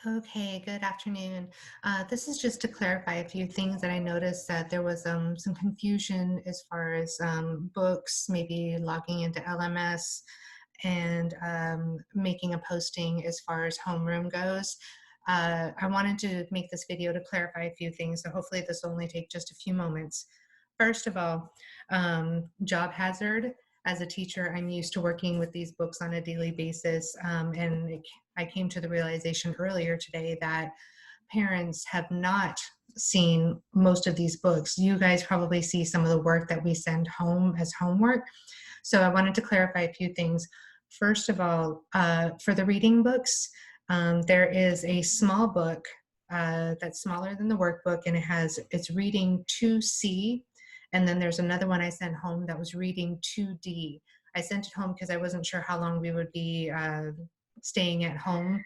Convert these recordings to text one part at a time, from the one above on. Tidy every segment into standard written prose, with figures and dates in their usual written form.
Okay, good afternoon. This is just to clarify a few things that I noticed that there was some confusion as far as books, maybe logging into LMS and making a posting as far as homeroom goes. I wanted to make this video to clarify a few things, so hopefully this will only take just a few moments. First of all, job hazard. As a teacher, I'm used to working with these books on a daily basis, I came to the realization earlier today that parents have not seen most of these books. You guys probably see some of the work that we send home as homework. So I wanted to clarify a few things. First of all, for the reading books, there is a small book that's smaller than the workbook, and it's reading 2C, and then there's another one I sent home that was reading 2D. I sent it home because I wasn't sure how long we would be staying at home.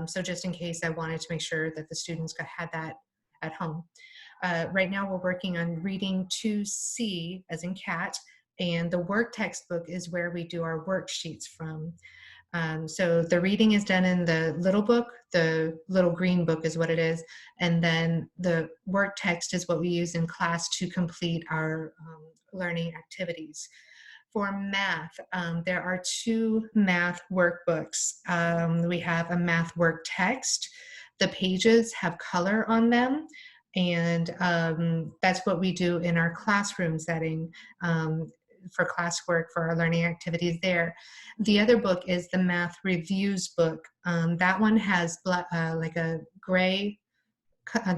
So just in case, I wanted to make sure that the students had that at home. Right now, we're working on reading 2C, as in cat, and the work textbook is where we do our worksheets from. So the reading is done in the little book, the little green book is what it is, and then the work text is what we use in class to complete our learning activities. For math, there are two math workbooks. We have a math work text. The pages have color on them, and that's what we do in our classroom setting for classwork, for our learning activities there. The other book is the math reviews book. That one has like a gray,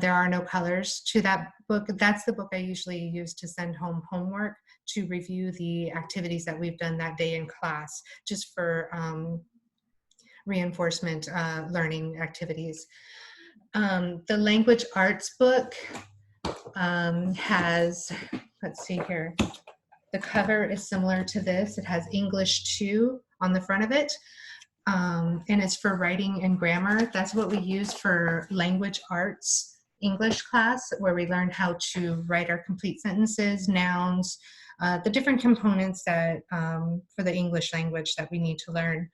there are no colors to that book. That's the book I usually use to send home homework, to review the activities that we've done that day in class, just for reinforcement learning activities. The language arts book has, let's see here, the cover is similar to this. It has English 2 on the front of it. And it's for writing and grammar. That's what we use for language arts English class, where we learn how to write our complete sentences, nouns, the different components that for the English language that we need to learn.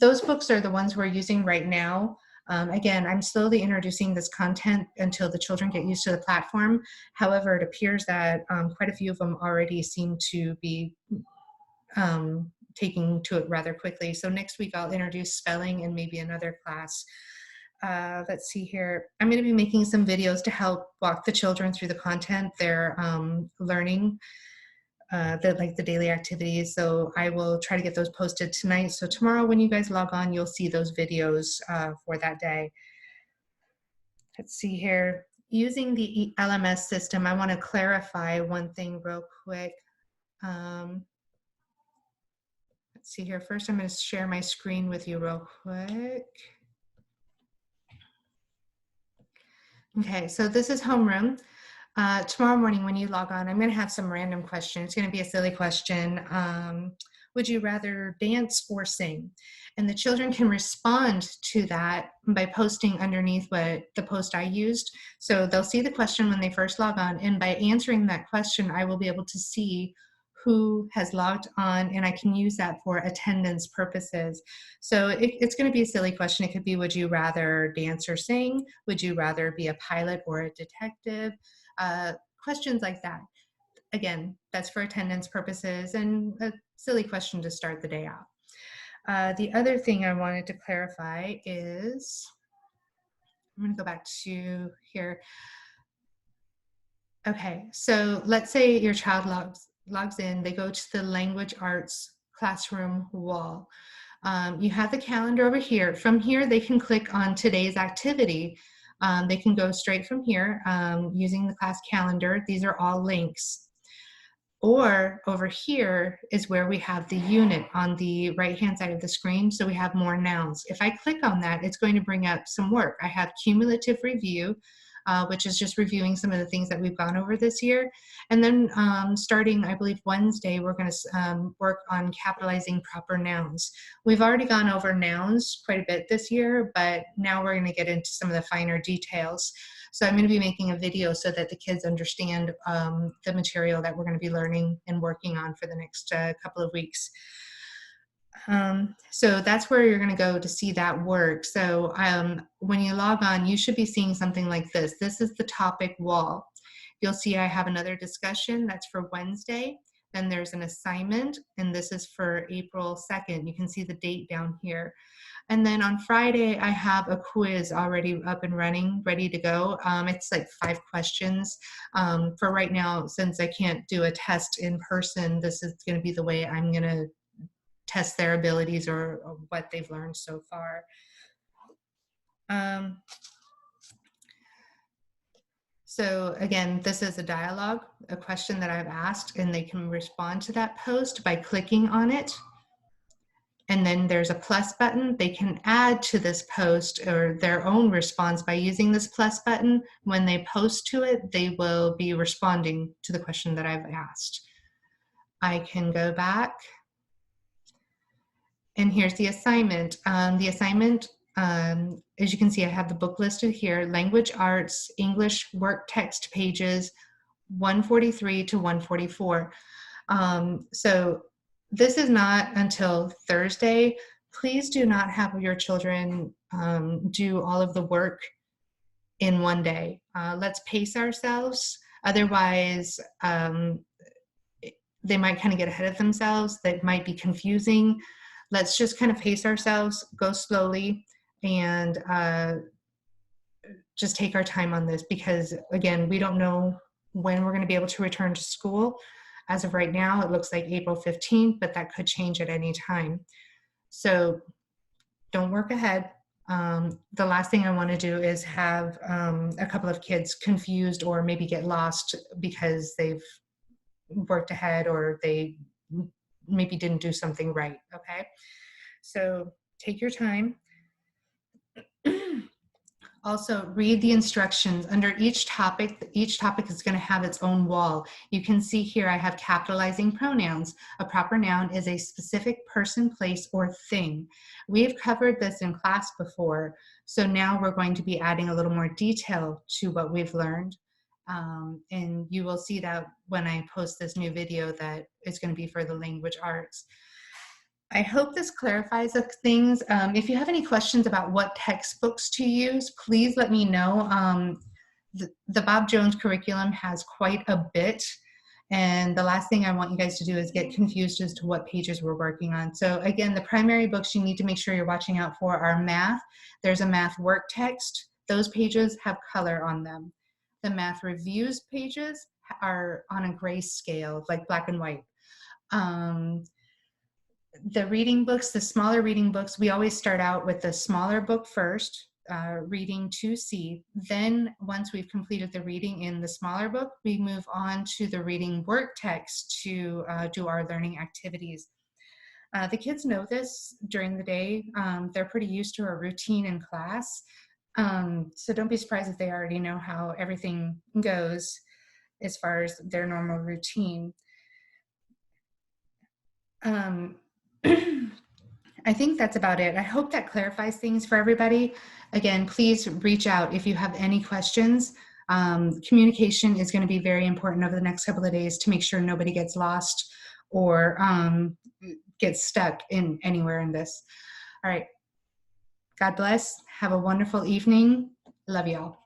Those books are the ones we're using right now. Again, I'm slowly introducing this content until the children get used to the platform. However, it appears that quite a few of them already seem to be taking to it rather quickly. So next week I'll introduce spelling and maybe another class. Let's see here. I'm going to be making some videos to help walk the children through the content they're learning, like the daily activities. So I will try to get those posted tonight. So tomorrow when you guys log on, you'll see those videos for that day. Let's see here. Using the LMS system, I want to clarify one thing real quick. Let's see here. First, I'm going to share my screen with you real quick. Okay, so this is homeroom. Tomorrow morning when you log on, I'm going to have some random questions. It's going to be a silly question. Would you rather dance or sing? And the children can respond to that by posting underneath what the post I used. So they'll see the question when they first log on, and by answering that question, I will be able to see who has logged on, and I can use that for attendance purposes. So it's going to be a silly question. It could be, would you rather dance or sing? Would you rather be a pilot or a detective? Questions like that. Again, that's for attendance purposes and a silly question to start the day out. The other thing I wanted to clarify is, I'm going to go back to here. Okay, so let's say your child logs in, they go to the language arts classroom wall. You have the calendar over here. From here, they can click on today's activity. They can go straight from here using the class calendar. These are all links. Or over here is where we have the unit on the right-hand side of the screen. So we have more nouns. If I click on that, it's going to bring up some work. I have cumulative review, which is just reviewing some of the things that we've gone over this year. And then starting, I believe, Wednesday, we're going to work on capitalizing proper nouns. We've already gone over nouns quite a bit this year, but now we're going to get into some of the finer details. So I'm going to be making a video so that the kids understand the material that we're going to be learning and working on for the next couple of weeks. So that's where you're going to go to see that work. So when you log on, you should be seeing something like this. This is the topic wall. You'll see I have another discussion that's for Wednesday. Then there's an assignment, and this is for April 2nd. You can see the date down here. And then on Friday, I have a quiz already up and running, ready to go. It's like 5 questions. For right now, since I can't do a test in person, this is going to be the way I'm going to test their abilities or what they've learned so far. So again, this is a dialogue, a question that I've asked, and they can respond to that post by clicking on it. And then there's a plus button. They can add to this post or their own response by using this plus button. When they post to it, they will be responding to the question that I've asked. I can go back. And here's the assignment. The assignment, as you can see, I have the book listed here, Language Arts, English Work Text Pages 143 to 144. So this is not until Thursday. Please do not have your children do all of the work in one day. Let's pace ourselves. Otherwise, they might kind of get ahead of themselves. That might be confusing. Let's just kind of pace ourselves, go slowly, and just take our time on this because, again, we don't know when we're going to be able to return to school. As of right now, it looks like April 15th, but that could change at any time. So don't work ahead. The last thing I want to do is have a couple of kids confused or maybe get lost because they've worked ahead or they maybe didn't do something right, okay? So take your time. Also, read the instructions. Under each topic is going to have its own wall. You can see here I have capitalizing pronouns. A proper noun is a specific person, place, or thing. We've covered this in class before, so now we're going to be adding a little more detail to what we've learned. And you will see that when I post this new video that it's going to be for the language arts. I hope this clarifies things. If you have any questions about what textbooks to use, please let me know. The Bob Jones curriculum has quite a bit, and the last thing I want you guys to do is get confused as to what pages we're working on. So again, the primary books you need to make sure you're watching out for are math. There's a math work text. Those pages have color on them. The math reviews pages are on a gray scale, like black and white. The reading books, the smaller reading books, we always start out with the smaller book first, reading 2C. Then once we've completed the reading in the smaller book, we move on to the reading work text to do our learning activities. The kids know this during the day. They're pretty used to a routine in class. So don't be surprised if they already know how everything goes as far as their normal routine. I think that's about it. I hope that clarifies things for everybody. Again, please reach out if you have any questions. Communication is going to be very important over the next couple of days to make sure nobody gets lost or gets stuck in anywhere in this. All right. God bless. Have a wonderful evening. Love y'all.